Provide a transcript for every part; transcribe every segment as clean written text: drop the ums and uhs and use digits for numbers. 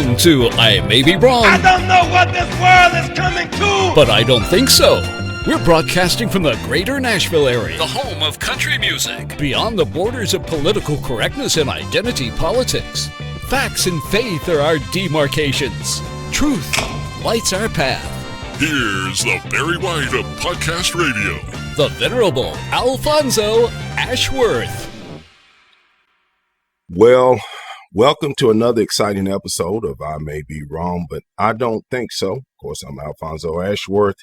Welcome to I May Be Wrong. I don't know what this world is coming to, but I don't think so. We're broadcasting from the greater Nashville area, the home of country music, beyond the borders of political correctness and identity politics. Facts and faith are our demarcations. Truth lights our path. Here's the Barry White of Podcast Radio, the Venerable Alfonso Ashworth. Well, welcome to another exciting episode of I May Be Wrong, but I don't think so. Of course, I'm Alfonso Ashworth.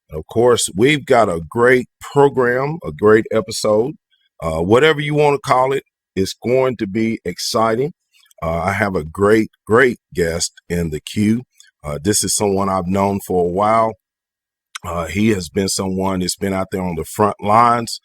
And of course, we've got a great program, a great episode. Whatever you want to call it, it's going to be exciting. I have a great guest in the queue. This is someone I've known for a while. He has been someone that's been out there on the front lines.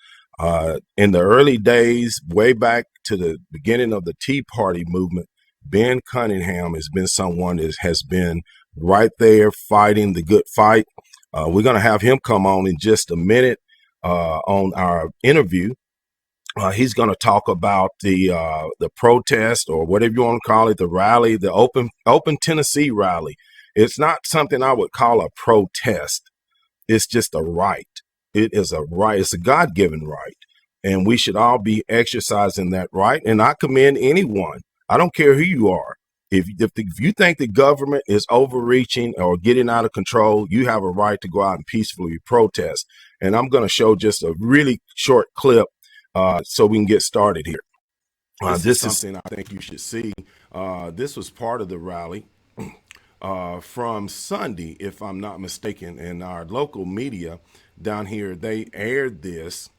In the early days, way back to the beginning of the Tea Party movement, Ben Cunningham has been someone that has been right there fighting the good fight. We're going to have him come on in just a minute on our interview. He's going to talk about the protest, or whatever you want to call it, the rally, the Open Tennessee rally. It's not something I would call a protest. It's just a right. It is a right. It's a God-given right. And we should all be exercising that right. And I commend anyone. I don't care who you are. If you think the government is overreaching or getting out of control, you have a right to go out and peacefully protest. And I'm going to show just a really short clip so we can get started here. This is something I think you should see. This was part of the rally from Sunday, if I'm not mistaken, and our local media down here, they aired this.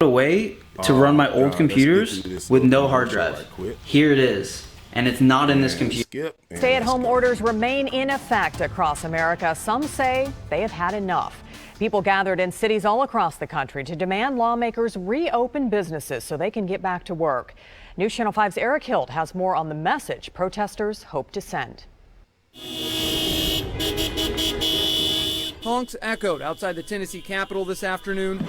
A way to run my old computers with no hard drive. Here it is, and it's not in this computer. Stay-at-home orders remain in effect across America. Some say they have had enough. People gathered in cities all across the country to demand lawmakers reopen businesses so they can get back to work. News Channel 5's Eric Hilt has more on the message protesters hope to send. Honks echoed outside the Tennessee Capitol this afternoon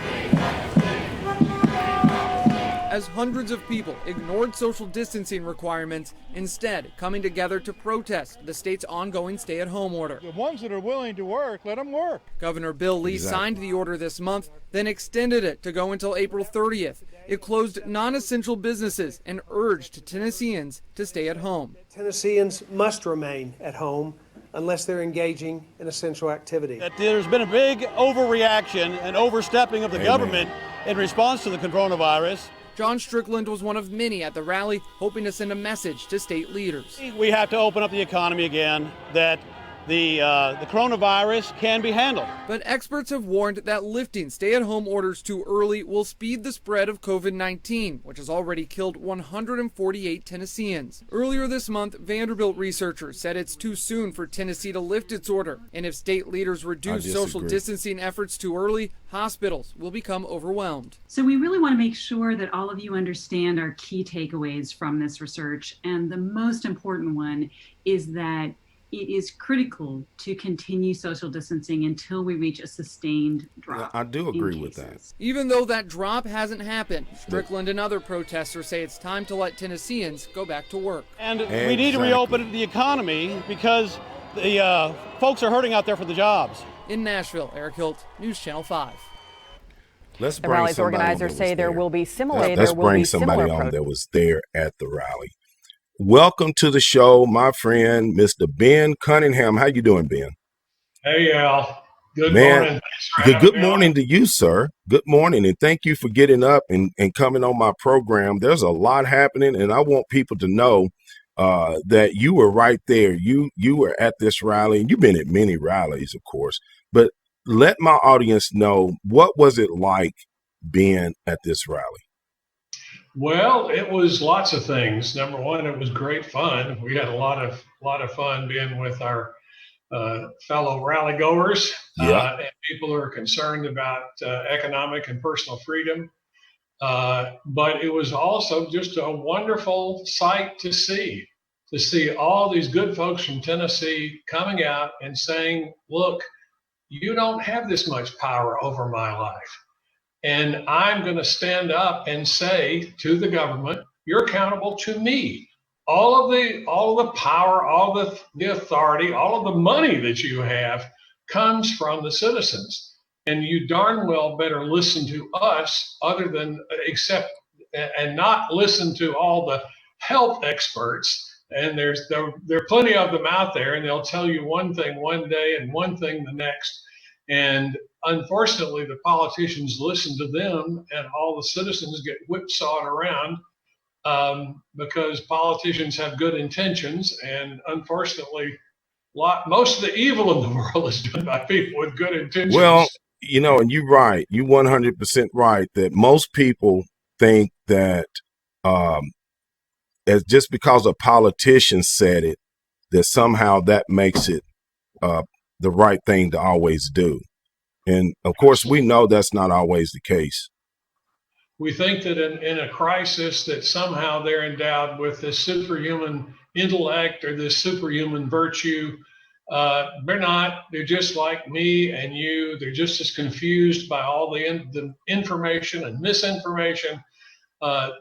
as hundreds of people ignored social distancing requirements, instead coming together to protest the state's ongoing stay-at-home order. The ones that are willing to work, let them work. Governor Bill Lee signed the order this month, then extended it to go until April 30th. It closed non-essential businesses and urged Tennesseans to stay at home. Tennesseans must remain at home unless they're engaging in essential activity. That there's been a big overreaction and overstepping of the government in response to the coronavirus. John Strickland was one of many at the rally, hoping to send a message to state leaders. We have to open up the economy again, that the coronavirus can be handled. But experts have warned that lifting stay-at-home orders too early will speed the spread of COVID-19, which has already killed 148 Tennesseans. Earlier this month, Vanderbilt researchers said it's too soon for Tennessee to lift its order, and if state leaders reduce social distancing efforts too early, hospitals will become overwhelmed. So we really want to make sure that all of you understand our key takeaways from this research, and the most important one is that it is critical to continue social distancing until we reach a sustained drop. I do agree with that. Even though that drop hasn't happened, Strickland and other protesters say it's time to let Tennesseans go back to work. And we need to reopen the economy because the folks are hurting out there for the jobs. In Nashville, Eric Hilt, News Channel 5. The rally's organizers say there will be similar. Let's bring somebody on that was there at the rally. Welcome to the show, my friend, Mr. Ben Cunningham. How you doing, Ben? Hey, Al. Good morning. Good morning to you, sir. Good morning, and thank you for getting up and coming on my program. There's a lot happening, and I want people to know that you were right there. You were at this rally, and you've been at many rallies, of course. But let my audience know, what was it like being at this rally? Well, it was lots of things. Number one, it was great fun. We had a lot of fun being with our fellow rally goers and people who are concerned about economic and personal freedom. But it was also just a wonderful sight to see all these good folks from Tennessee coming out and saying, look, you don't have this much power over my life. And I'm going to stand up and say to the government, you're accountable to me. all of the power, all the authority, all of the money that you have comes from the citizens. And you darn well better listen to us and not listen to all the health experts. And there are plenty of them out there, and they'll tell you one thing one day and one thing the next. And unfortunately, the politicians listen to them, and all the citizens get whipsawed around because politicians have good intentions. And unfortunately, most of the evil in the world is done by people with good intentions. Well, and you're right. You're 100% right that most people think that as just because a politician said it, that somehow that makes it the right thing to always do. And of course, we know that's not always the case. We think that in a crisis that somehow they're endowed with this superhuman intellect or this superhuman virtue. They're not. They're just like me and you. They're just as confused by all the information and misinformation.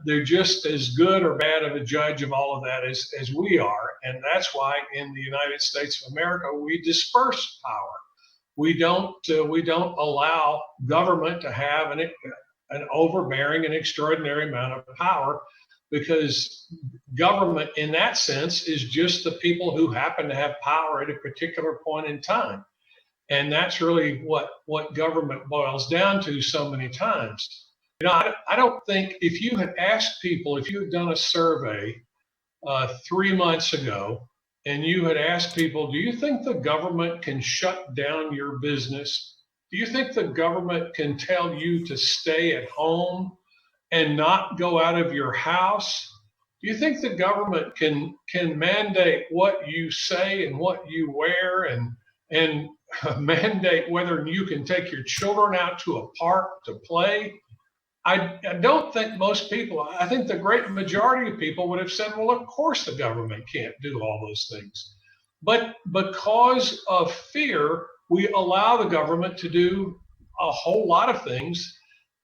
They're just as good or bad of a judge of all of that as we are. And that's why in the United States of America, we disperse power. We don't allow government to have an overbearing and extraordinary amount of power, because government in that sense is just the people who happen to have power at a particular point in time. And that's really what government boils down to so many times. I don't think if you had asked people, if you had done a survey 3 months ago and you had asked people, do you think the government can shut down your business? Do you think the government can tell you to stay at home and not go out of your house? Do you think the government can mandate what you say and what you wear and mandate whether you can take your children out to a park to play? I don't think most people, I think the great majority of people would have said, well, of course the government can't do all those things. But because of fear, we allow the government to do a whole lot of things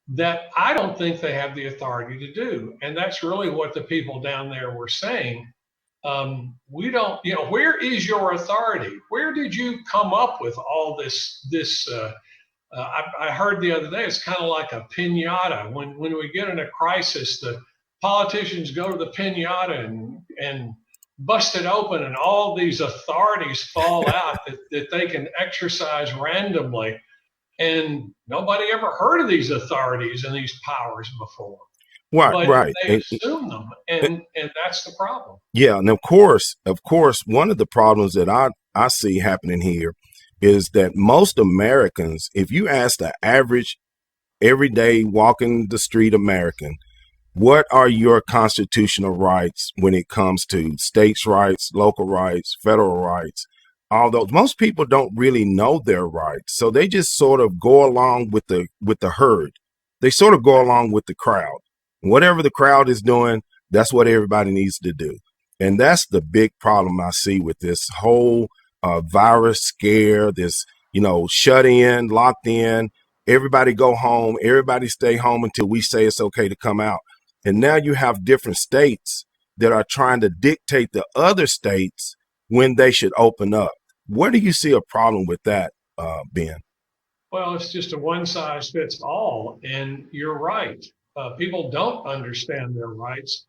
that I don't think they have the authority to do. And that's really what the people down there were saying. We don't, where is your authority? Where did you come up with all this I heard the other day, it's kind of like a piñata. When we get in a crisis, the politicians go to the piñata and bust it open, and all these authorities fall out that they can exercise randomly. And nobody ever heard of these authorities and these powers before. Right. They assume them, and that's the problem. Yeah, and of course, one of the problems that I see happening here is that most Americans, if you ask the average everyday walking the street American, what are your constitutional rights when it comes to states' rights, local rights, federal rights, all those, most people don't really know their rights. So they just sort of go along with the herd. They sort of go along with the crowd. Whatever the crowd is doing, that's what everybody needs to do. And that's the big problem I see with this whole virus scare, this, shut in, locked in, everybody go home, everybody stay home until we say it's okay to come out. And now you have different states that are trying to dictate the other states when they should open up. Where do you see a problem with that, Ben? Well, it's just a one size fits all. And you're right. People don't understand their rights.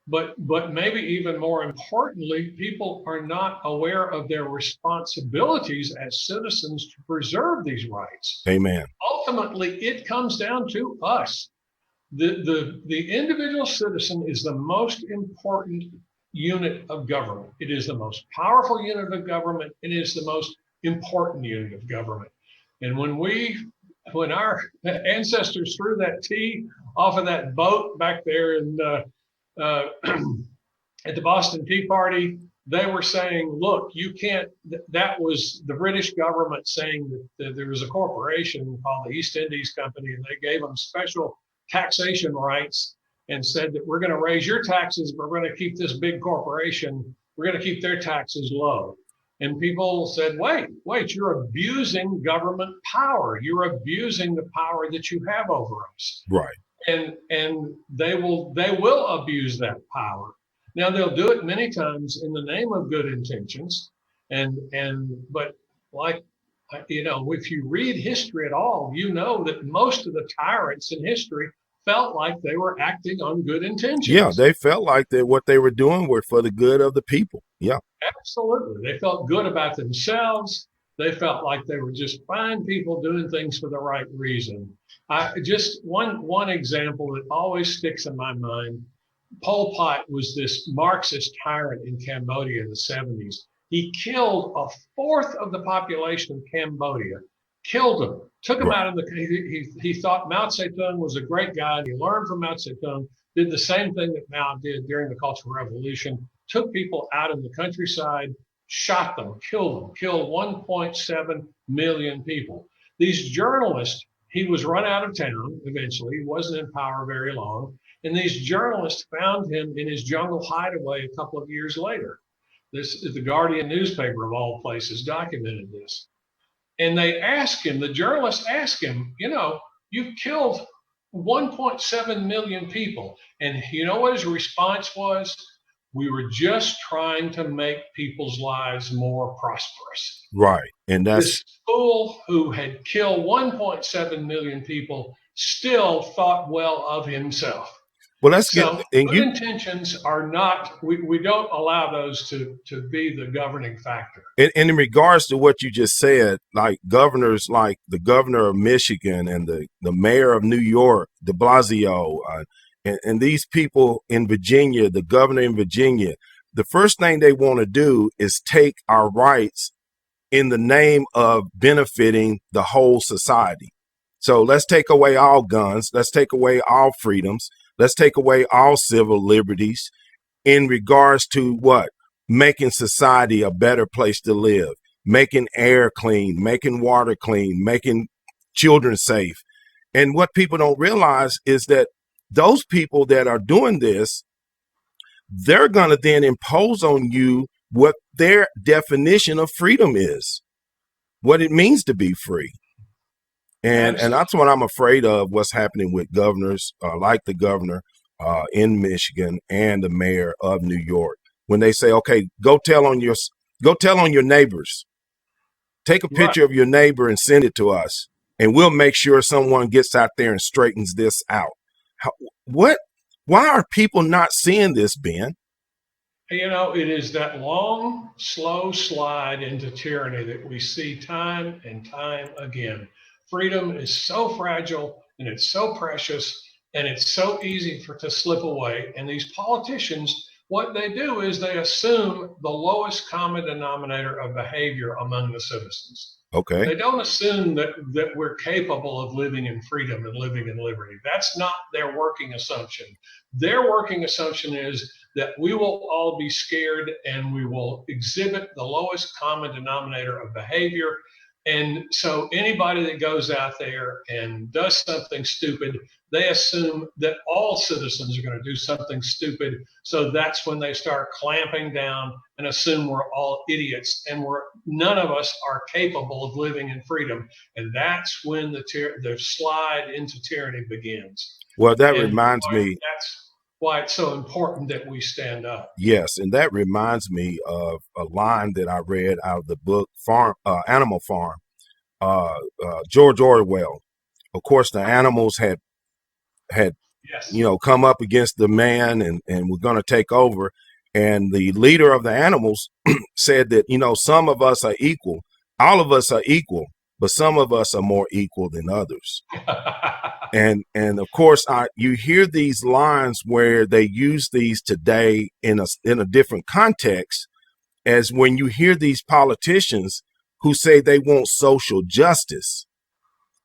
But maybe even more importantly, people are not aware of their responsibilities as citizens to preserve these rights. Amen. Ultimately, it comes down to us. The individual citizen is the most important unit of government. It is the most powerful unit of government. It is the most important unit of government. And when our ancestors threw that tea off of that boat back there in at the Boston Tea Party, they were saying, look, you can't, that was the British government saying that there was a corporation called the East Indies Company, and they gave them special taxation rights and said that we're going to raise your taxes, but we're going to keep this big corporation, we're going to keep their taxes low. And people said, wait, you're abusing government power. You're abusing the power that you have over us. Right. And they will abuse that power. Now they'll do it many times in the name of good intentions, but like if you read history at all, you know that most of the tyrants in history felt like they were acting on good intentions. Yeah, they felt like that what they were doing were for the good of the people. Yeah, absolutely. They felt good about themselves. They felt like they were just fine people doing things for the right reason. Just one example that always sticks in my mind. Pol Pot was this Marxist tyrant in Cambodia in the 70s. He killed a fourth of the population of Cambodia, killed them, took them out of he thought Mao Zedong was a great guy, and he learned from Mao Zedong, did the same thing that Mao did during the Cultural Revolution, took people out in the countryside, shot them, killed 1.7 million people. These journalists, he was run out of town eventually, he wasn't in power very long, and these journalists found him in his jungle hideaway a couple of years later. This is the Guardian newspaper of all places documented this. And they asked him, the journalists asked him, you've killed 1.7 million people. And you know what his response was? We were just trying to make people's lives more prosperous. Right. And that's this fool who had killed 1.7 million people still thought well of himself. Well, let's good intentions are not, we don't allow those to be the governing factor. And in regards to what you just said, like governors like the governor of Michigan and the mayor of New York, de Blasio, and these people in Virginia, the governor in Virginia, the first thing they want to do is take our rights in the name of benefiting the whole society. So let's take away all guns. Let's take away all freedoms. Let's take away all civil liberties in regards to what? Making society a better place to live, making air clean, making water clean, making children safe. And what people don't realize is that those people that are doing this, they're going to then impose on you what their definition of freedom is, what it means to be free. And that's what I'm afraid of, what's happening with governors like the governor in Michigan and the mayor of New York, when they say, okay, go tell on your neighbors, take a picture of your neighbor and send it to us, and we'll make sure someone gets out there and straightens this out. Why are people not seeing this, Ben? It is that long, slow slide into tyranny that we see time and time again. Freedom is so fragile and it's so precious and it's so easy to slip away. And these politicians, what they do is they assume the lowest common denominator of behavior among the citizens. Okay. They don't assume that we're capable of living in freedom and living in liberty. That's not their working assumption. Their working assumption is that we will all be scared and we will exhibit the lowest common denominator of behavior. And so anybody that goes out there and does something stupid, they assume that all citizens are going to do something stupid. So that's when they start clamping down and assume we're all idiots and none of us are capable of living in freedom. And that's when the slide into tyranny begins. Well, that reminds me. That's why it's so important that we stand up. Yes, and that reminds me of a line that I read out of the book Animal Farm. George Orwell. Of course, the animals had yes. Come up against the man and we're going to take over. And the leader of the animals said that, some of us are equal. All of us are equal, but some of us are more equal than others. And of course, you hear these lines where they use these today in a different context, as when you hear these politicians who say they want social justice.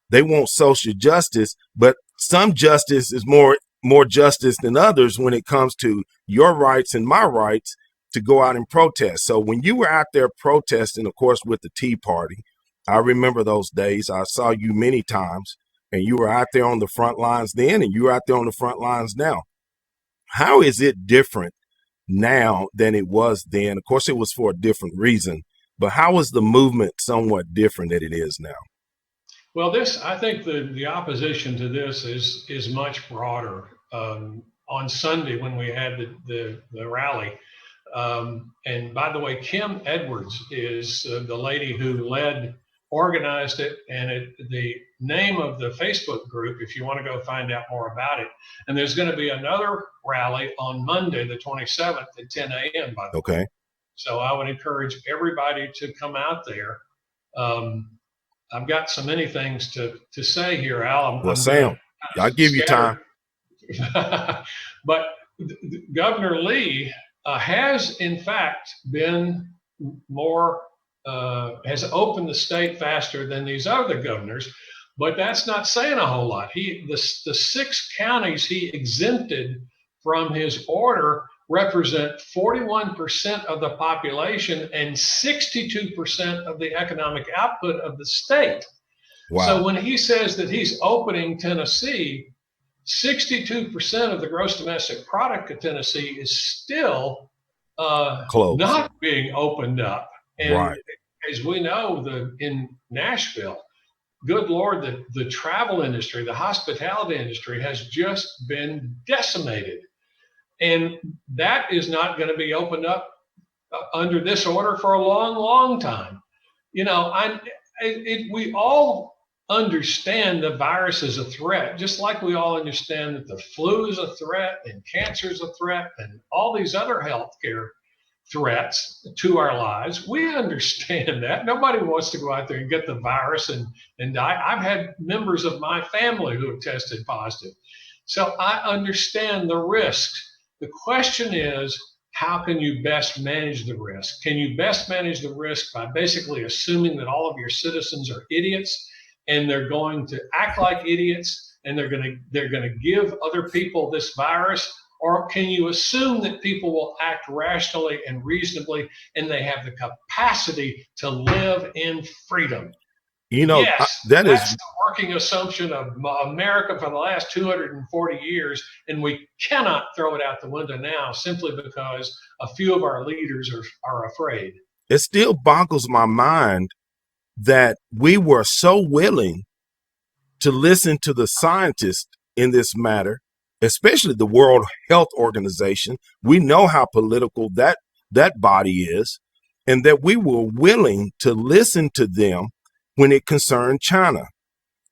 They want social justice, but some justice is more justice than others when it comes to your rights and my rights to go out and protest. So when you were out there protesting, of course, with the Tea Party, I remember those days. I saw you many times, and you were out there on the front lines then, and you're out there on the front lines now. How is it different now than it was then? Of course, it was for a different reason, but how is the movement somewhat different than it is now? Well, I think the opposition to this is much broader. on Sunday when we had the rally. And by the way, Kim Edwards is the lady who organized it, and the name of the Facebook group, if you want to go find out more about it. And there's going to be another rally on Monday, the 27th at 10 a.m. by the way. Okay. So I would encourage everybody to come out there. I've got so many things to say here, Al. Well, Sam, I'll give you time. But Governor Lee has, in fact, been more, has opened the state faster than these other governors, but that's not saying a whole lot. The 6 counties he exempted from his order represent 41% of the population and 62% of the economic output of the state. Wow. So when he says that he's opening Tennessee, 62% of the gross domestic product of Tennessee is still not being opened up. And as we know, in Nashville, good Lord, the travel industry, the hospitality industry has just been decimated. And that is not going to be opened up under this order for a long, long time. You know, we all understand the virus is a threat, just like we all understand that the flu is a threat and cancer is a threat and all these other healthcare threats to our lives. We understand that. Nobody wants to go out there and get the virus and die. I've had members of my family who have tested positive. So I understand the risks. The question is, how can you best manage the risk? Can you best manage the risk by basically assuming that all of your citizens are idiots and they're going to act like idiots and they're going to give other people this virus? Or can you assume that people will act rationally and reasonably and they have the capacity to live in freedom? You know, yes, that's the working assumption of America for the last 240 years, and we cannot throw it out the window now simply because a few of our leaders are afraid. It still boggles my mind that we were so willing to listen to the scientists in this matter, especially the World Health Organization. We know how political that body is, and that we were willing to listen to them when it concerned China.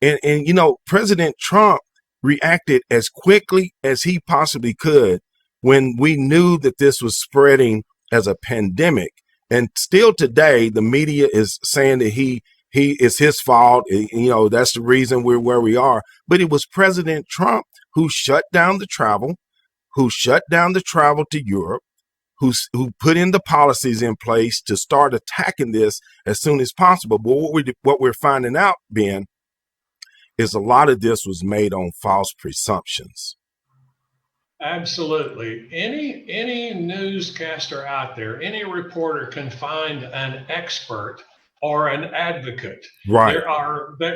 And you know, President Trump reacted as quickly as he possibly could when we knew that this was spreading as a pandemic. And still today, the media is saying that he is his fault. You know, that's the reason we're where we are. But it was President Trump who shut down the travel to Europe, who put in the policies in place to start attacking this as soon as possible. But what we're finding out, Ben, is a lot of this was made on false presumptions. Absolutely. Any newscaster out there, any reporter can find an expert or an advocate. Right. There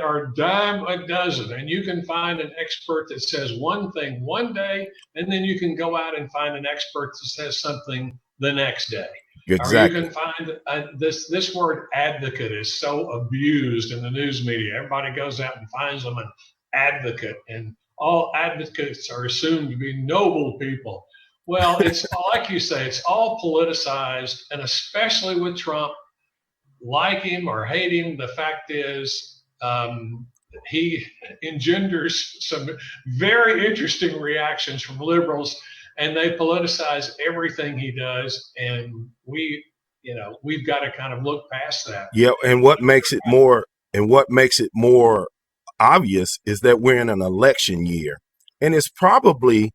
are dime a dozen, and you can find an expert that says one thing one day, and then you can go out and find an expert that says something the next day. Exactly. Or you can find this word advocate is so abused in the news media. Everybody goes out and finds them an advocate, and all advocates are assumed to be noble people. Well, it's like you say, it's all politicized, and especially with Trump. Like him or hate him, the fact is he engenders some very interesting reactions from liberals, and they politicize everything he does. And we've got to kind of look past that. Yeah, and what makes it more obvious is that we're in an election year, and it's probably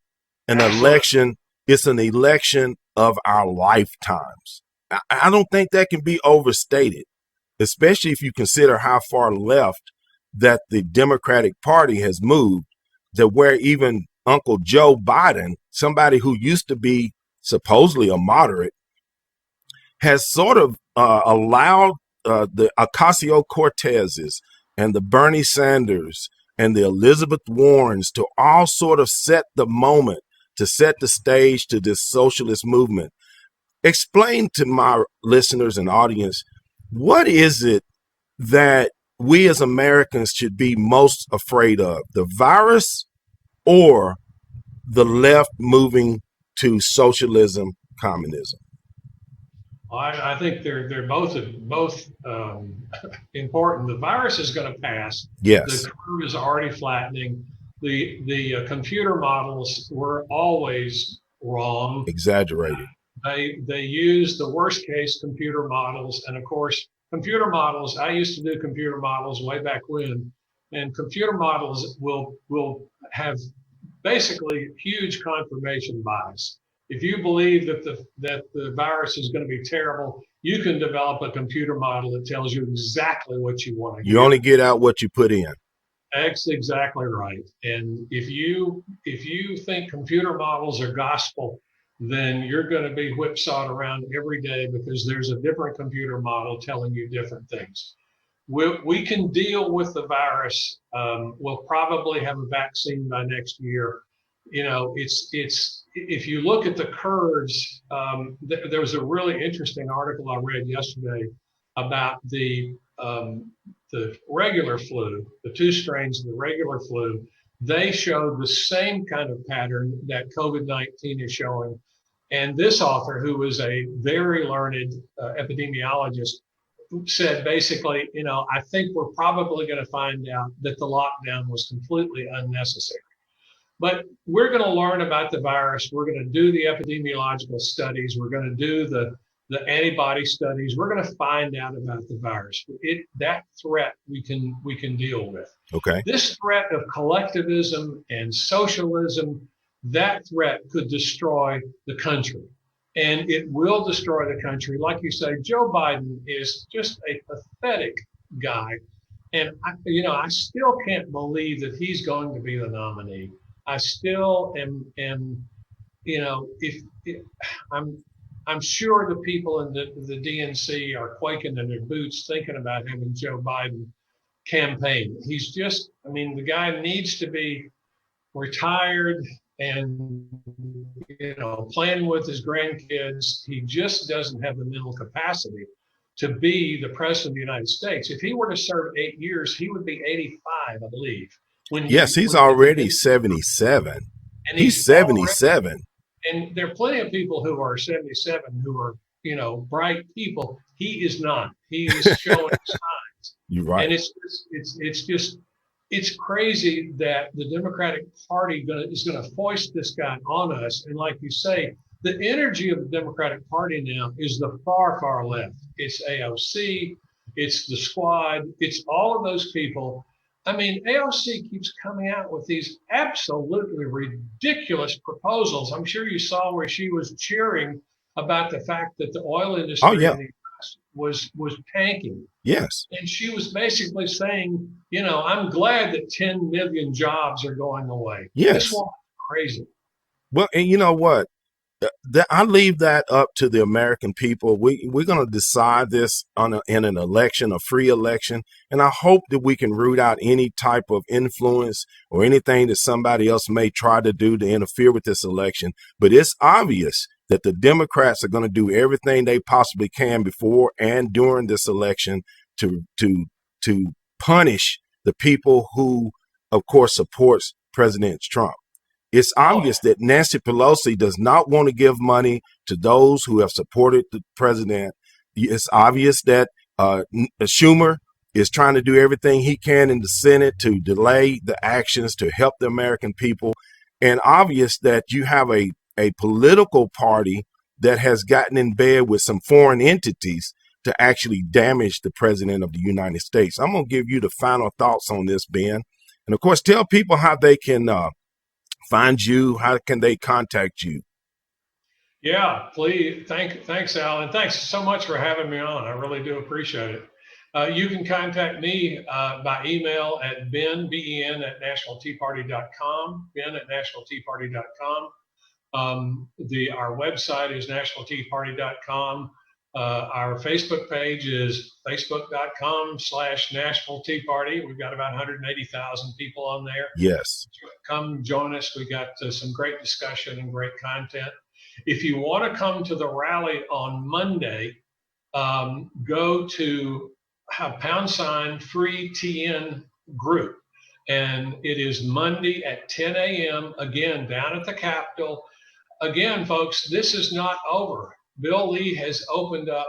an election. It's an election of our lifetimes. I don't think that can be overstated, especially if you consider how far left that the Democratic Party has moved, that where even Uncle Joe Biden, somebody who used to be supposedly a moderate, has sort of allowed the Ocasio-Cortezes and the Bernie Sanders and the Elizabeth Warrens to all sort of set the moment, to set the stage to this socialist movement. Explain to my listeners and audience, what is it that we as Americans should be most afraid of, the virus or the left moving to socialism, communism? I think they're both important. The virus is going to pass. Yes. The curve is already flattening. The computer models were always wrong. Exaggerated. They use the worst case computer models, and of course, computer models. I used to do computer models way back when, and computer models will have basically huge confirmation bias. If you believe that the virus is going to be terrible, you can develop a computer model that tells you exactly what you want to hear. You only get out what you put in. That's exactly right. And if you think computer models are gospel, then you're going to be whipsawed around every day because there's a different computer model telling you different things. We can deal with the virus. We'll probably have a vaccine by next year. You know, it's if you look at the curves, there was a really interesting article I read yesterday about the regular flu, the two strains of the regular flu. They showed the same kind of pattern that COVID-19 is showing. And this author, who was a very learned epidemiologist, said basically, you know, I think we're probably going to find out that the lockdown was completely unnecessary. But we're going to learn about the virus. We're going to do the epidemiological studies. We're going to do the antibody studies. We're going to find out about the virus. That threat we can deal with. Okay. This threat of collectivism and socialism, that threat could destroy the country. And it will destroy the country. Like you say, Joe Biden is just a pathetic guy. And I still can't believe that he's going to be the nominee. I still am, I'm sure the people in the DNC are quaking in their boots thinking about having Joe Biden campaign. He's just, the guy needs to be retired and, playing with his grandkids. He just doesn't have the mental capacity to be the president of the United States. If he were to serve 8 years, he would be 85, I believe. He's already 77. And he's 77. Already, and there are plenty of people who are 77 who are, bright people. He is not. He is showing signs. You're right. And it's crazy that the Democratic Party is going to foist this guy on us. And like you say, the energy of the Democratic Party now is the far, far left. It's AOC, it's the Squad, it's all of those people. AOC keeps coming out with these absolutely ridiculous proposals. I'm sure you saw where she was cheering about the fact that the oil industry in the US was tanking. Yes. And she was basically saying, I'm glad that 10 million jobs are going away. Yes. This woman's crazy. Well, and you know what? I leave that up to the American people. We're going to decide this in an election, a free election. And I hope that we can root out any type of influence or anything that somebody else may try to do to interfere with this election. But it's obvious that the Democrats are going to do everything they possibly can before and during this election to punish the people who, of course, supports President Trump. It's obvious that Nancy Pelosi does not want to give money to those who have supported the president. It's obvious that Schumer is trying to do everything he can in the Senate to delay the actions to help the American people. And obvious that you have a political party that has gotten in bed with some foreign entities to actually damage the president of the United States. I'm going to give you the final thoughts on this, Ben. And of course, tell people how they can find you. How can they contact you? Yeah, please. Thanks, Al. And thanks so much for having me on. I really do appreciate it. You can contact me by email at ben, at nationalteaparty.com, ben@nationalteaparty.com. Our website is nationalteaparty.com. Our Facebook page is facebook.com/National Tea Party. We've got about 180,000 people on there. Yes. Come join us. We got some great discussion and great content. If you want to come to the rally on Monday, go to #FreeTN group. And it is Monday at 10 a.m. again down at the Capitol. Again, folks, this is not over. Bill Lee has opened up,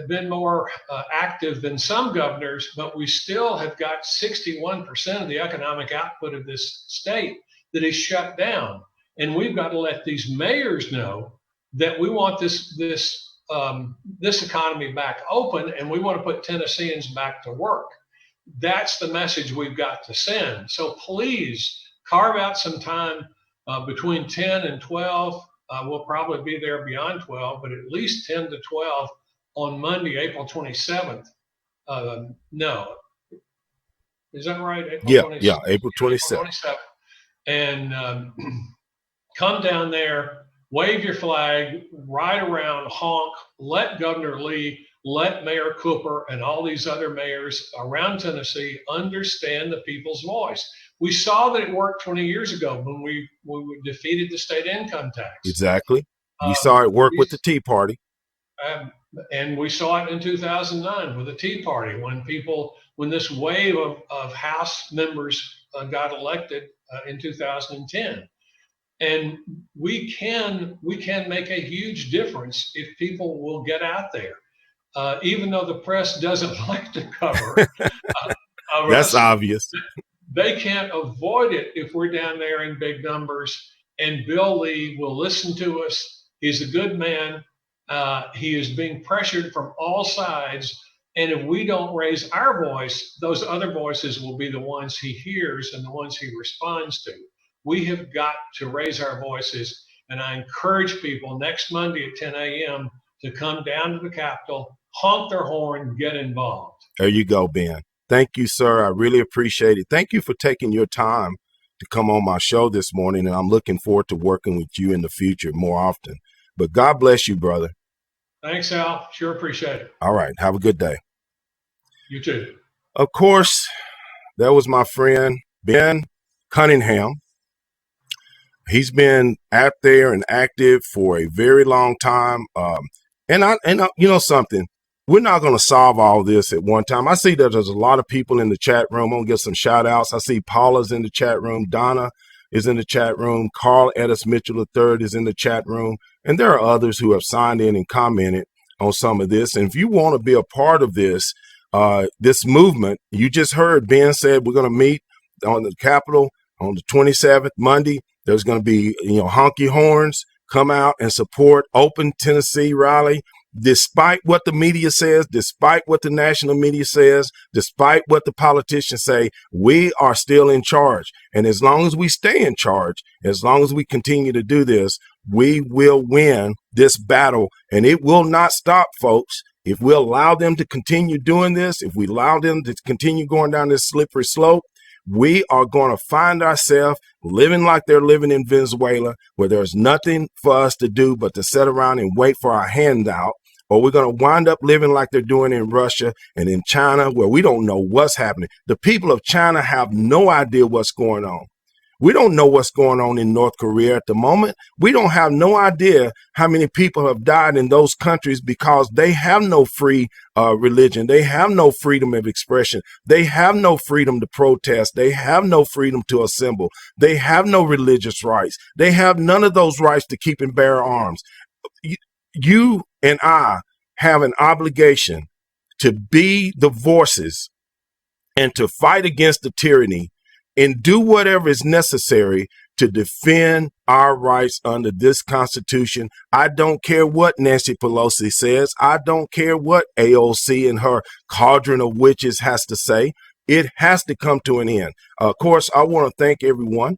been more active than some governors, but we still have got 61% of the economic output of this state that is shut down. And we've got to let these mayors know that we want this economy back open, and we want to put Tennesseans back to work. That's the message we've got to send. So please carve out some time between 10 and 12. We'll probably be there beyond 12, but at least 10 to 12 on Monday, April 27th. No. Is that right? April 27th. April 27th. And come down there, wave your flag, ride around, honk, let Governor Lee, let Mayor Cooper and all these other mayors around Tennessee understand the people's voice. We saw that it worked 20 years ago when we defeated the state income tax. Exactly. We saw it work with the Tea Party. And we saw it in 2009 with the Tea Party when this wave of House members got elected in 2010. And we can make a huge difference if people will get out there. Even though the press doesn't like to cover. That's obvious. They can't avoid it if we're down there in big numbers. And Bill Lee will listen to us. He's a good man. He is being pressured from all sides. And if we don't raise our voice, those other voices will be the ones he hears and the ones he responds to. We have got to raise our voices. And I encourage people next Monday at 10 a.m. to come down to the Capitol, honk their horn, get involved. There you go, Ben. Thank you, sir. I really appreciate it. Thank you for taking your time to come on my show this morning, and I'm looking forward to working with you in the future more often. But God bless you, brother. Thanks, Al. Sure appreciate it. All right. Have a good day. You too. Of course, that was my friend, Ben Cunningham. He's been out there and active for a very long time. And you know something, we're not going to solve all this at one time. I see that there's a lot of people in the chat room. I'm going to give some shout outs. I see Paula's in the chat room. Donna is in the chat room. Carl Edis Mitchell III is in the chat room. And there are others who have signed in and commented on some of this. And if you want to be a part of this movement, you just heard Ben said we're going to meet on the Capitol on the 27th, Monday. There's going to be, honky horns, come out and support Open Tennessee rally. Despite what the media says, despite what the national media says, despite what the politicians say, we are still in charge. And as long as we stay in charge, as long as we continue to do this, we will win this battle. And it will not stop, folks. If we allow them to continue doing this, if we allow them to continue going down this slippery slope, we are going to find ourselves living like they're living in Venezuela, where there's nothing for us to do but to sit around and wait for our handout. Or we're going to wind up living like they're doing in Russia and in China, where we don't know what's happening. The people of China have no idea what's going on. We don't know what's going on in North Korea at the moment. We don't have no idea how many people have died in those countries because they have no free religion. They have no freedom of expression. They have no freedom to protest. They have no freedom to assemble. They have no religious rights. They have none of those rights to keep and bear arms. You and I have an obligation to be the voices and to fight against the tyranny and do whatever is necessary to defend our rights under this Constitution. I don't care what Nancy Pelosi says. I don't care what AOC and her cauldron of witches has to say. It has to come to an end. Of course, I want to thank everyone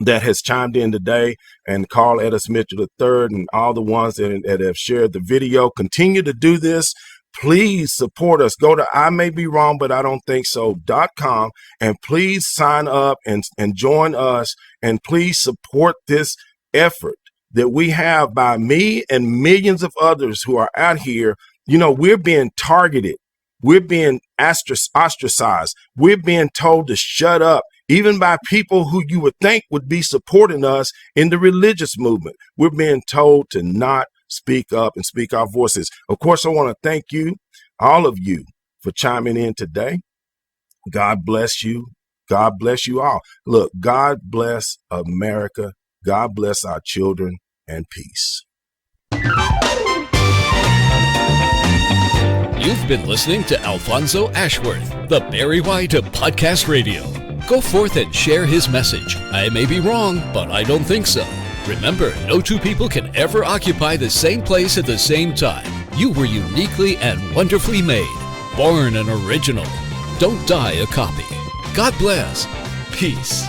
that has chimed in today, and Carl Edis Mitchell III and all the ones that have shared the video. Continue to do this. Please support us. Go to IMayBeWrongButIDon'tThinkSo.com and please sign up and join us, and please support this effort that we have by me and millions of others who are out here. We're being targeted. We're being ostracized. We're being told to shut up, even by people who you would think would be supporting us in the religious movement. We're being told to not speak up and speak our voices. Of course, I want to thank you, all of you, for chiming in today. God bless you. God bless you all. Look, God bless America. God bless our children, and peace. You've been listening to Alfonso Ashworth, the Barry White of Podcast Radio. Go forth and share his message. I may be wrong, but I don't think so. Remember, no two people can ever occupy the same place at the same time. You were uniquely and wonderfully made. Born an original. Don't die a copy. God bless. Peace.